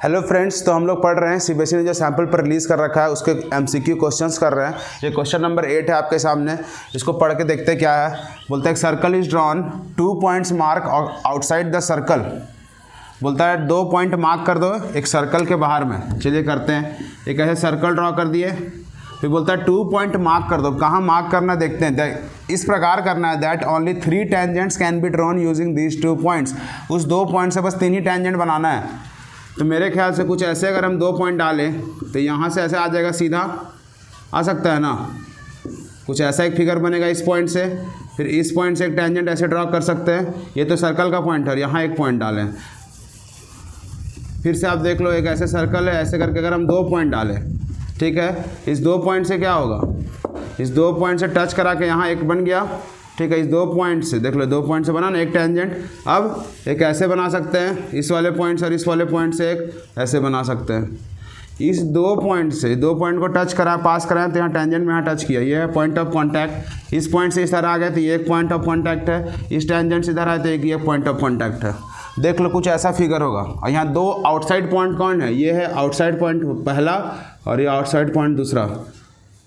Hello friends, तो हम लोग पढ़ रहे हैं सीबीएसई ने जो सैंपल पर रिलीज़ कर रखा है उसके एमसीक्यू क्वेश्चंस कर रहे हैं। ये क्वेश्चन नंबर 8 है आपके सामने। इसको पढ़ के देखते क्या है। बोलता है circle is drawn, 2 points mark outside the circle. बोलता है 2 पॉइंट मार्क कर दो एक सर्कल के बाहर में। चलिए करते हैं। एक ऐसे सर्कल ड्रॉ कर दिए, फिर बोलता है 2 पॉइंट मार्क कर दो। कहाँ मार्क करना देखते हैं। इस प्रकार करना है that only 3 tangents can be drawn using these 2 points. उस 2 पॉइंट से बस 3 ही टेंजेंट बनाना है। तो मेरे ख्याल से कुछ ऐसे अगर हम 2 पॉइंट डालें तो यहाँ से ऐसे आ जाएगा, सीधा आ सकता है ना। कुछ ऐसा एक फिगर बनेगा इस पॉइंट से, फिर इस पॉइंट से एक टेंजेंट ऐसे ड्रॉ कर सकते हैं। ये तो सर्कल का पॉइंट है और यहाँ एक पॉइंट डालें। फिर से आप देख लो, एक ऐसे सर्कल है, ऐसे करके अगर हम 2 पॉइंट डालें, ठीक है। इस 2 पॉइंट से क्या होगा, इस 2 पॉइंट से टच करा के यहाँ एक बन गया, ठीक है। इस 2 पॉइंट से देख लो, 2 पॉइंट से बना ना एक टेंजेंट। अब एक ऐसे बना सकते हैं, इस वाले पॉइंट से और इस वाले पॉइंट से एक ऐसे बना सकते हैं। इस 2 पॉइंट से 2 पॉइंट को टच करा, पास कराएं तो यहाँ टेंजेंट में यहाँ टच किया, ये है पॉइंट ऑफ कॉन्टैक्ट। इस पॉइंट से इस तरह आ गया तो ये एक पॉइंट ऑफ कॉन्टैक्ट है। इस टेंजेंट से इधर आए तो ये पॉइंट ऑफ कॉन्टैक्ट है। देख लो कुछ ऐसा फिगर होगा। और यहाँ 2 आउटसाइड पॉइंट कौन है, ये है आउटसाइड पॉइंट पहला और ये आउटसाइड पॉइंट दूसरा,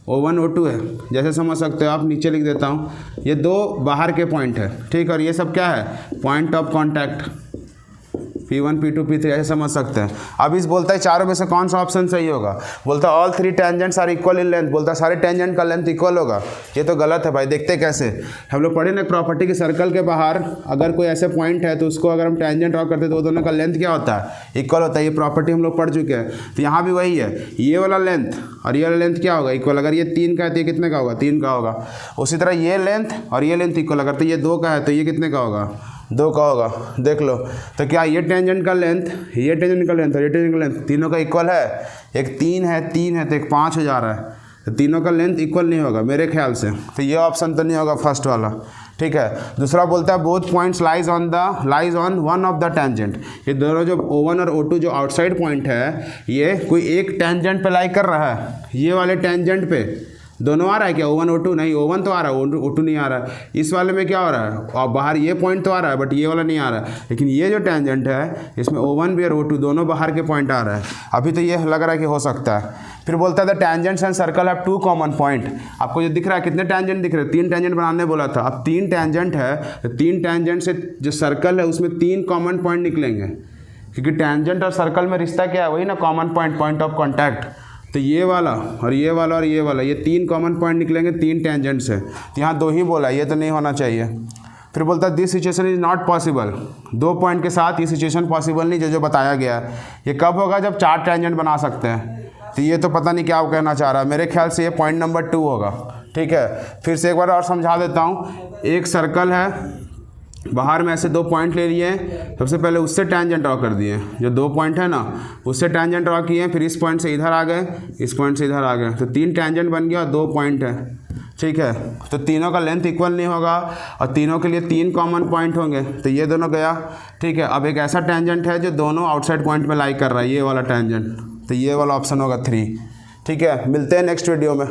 O1 O2 है। जैसे समझ सकते हो आप, नीचे लिख देता हूँ। ये 2 बाहर के पॉइंट है, ठीक। और ये सब क्या है, point of contact P1 P2 P3, ऐसे समझ सकते हैं। अब इस बोलता है चारों में से कौन सा ऑप्शन सही होगा। बोलता है all 3 tangents are equal in length. बोलता है सारे टेंजेंट का लेंथ इक्वल होगा। ये तो गलत है भाई। देखते कैसे। हम लोग पढ़े ना प्रॉपर्टी के, सर्कल के बाहर अगर कोई ऐसे पॉइंट है तो उसको अगर हम टेंजेंट ड्रॉ करते तो दोनों का लेंथ क्या होता है, इक्वल होता है। ये प्रॉपर्टी हम लोग पढ़ चुके हैं। तो यहाँ भी वही है, ये वाला लेंथ और ये वाला लेंथ क्या होगा, इक्वल। अगर ये 3 का है तो ये कितने का होगा, 3 का होगा। उसी तरह ये लेंथ और ये लेंथ इक्वल। अगर तो ये 2 का है तो ये कितने का होगा, 2 का होगा। देख लो तो क्या ये टेंजेंट का लेंथ, ये टेंजेंट का लेंथ और ये टेंजेंट का लेंथ तीनों का इक्वल है। एक 3 है तो एक 5 हो जा रहा है, तो तीनों का लेंथ इक्वल नहीं होगा मेरे ख्याल से। तो ये ऑप्शन तो नहीं होगा फर्स्ट वाला, ठीक है। दूसरा बोलता है both points lies on one of the tangent. ये दोनों जो O1 और O2 जो आउटसाइड पॉइंट है, ये कोई एक टेंजेंट पे लाई कर रहा है। ये वाले टेंजेंट पे दोनों आ रहा है क्या, O1 O2 नहीं, O1 तो आ रहा है, O2 नहीं आ रहा है। इस वाले में क्या हो रहा है, और बाहर ये पॉइंट तो आ रहा है बट ये वाला नहीं आ रहा है। लेकिन ये जो टेंजेंट है इसमें O1 भी और O2 दोनों बाहर के पॉइंट आ रहा है। अभी तो ये लग रहा है कि हो सकता है। फिर बोलता है the tangents and circle have 2 common point. आपको जो दिख रहा है, कितने टेंजेंट दिख रहे हैं, 3 टेंजेंट बनाने बोला था। अब 3 टेंजेंट है तो 3 टेंजेंट से जो सर्कल है उसमें 3 कॉमन पॉइंट निकलेंगे। क्योंकि टेंजेंट और सर्कल में रिश्ता क्या है, वही ना, common point, point of contact. तो ये वाला और ये वाला और ये वाला, ये 3 कॉमन पॉइंट निकलेंगे 3 टेंजेंट से। तो यहाँ 2 ही बोला, ये तो नहीं होना चाहिए। फिर बोलता है this situation is not possible. 2 point के साथ ये सिचुएशन पॉसिबल नहीं, जो बताया गया है। ये कब होगा, जब 4 टेंजेंट बना सकते हैं। तो ये तो पता नहीं क्या कहना चाह रहा है। मेरे ख्याल से ये पॉइंट नंबर 2 होगा, ठीक है। फिर से एक बार और समझा देता हूँ। एक सर्कल है, बाहर में ऐसे 2 पॉइंट ले लिए हैं। सबसे पहले उससे टेंजेंट ड्रॉ कर दिए, जो 2 पॉइंट है ना उससे टेंजेंट ड्रॉ किए। फिर इस पॉइंट से इधर आ गए, इस पॉइंट से इधर आ गए, तो 3 टेंजेंट बन गया और 2 पॉइंट है, ठीक है। तो तीनों का लेंथ इक्वल नहीं होगा और तीनों के लिए 3 कॉमन पॉइंट होंगे। तो ये दोनों गया, ठीक है। अब एक ऐसा टेंजेंट है जो दोनों आउटसाइड पॉइंट में लाई कर रहा है, ये वाला टेंजेंट। तो ये वाला ऑप्शन होगा 3, ठीक है। मिलते हैं नेक्स्ट वीडियो में।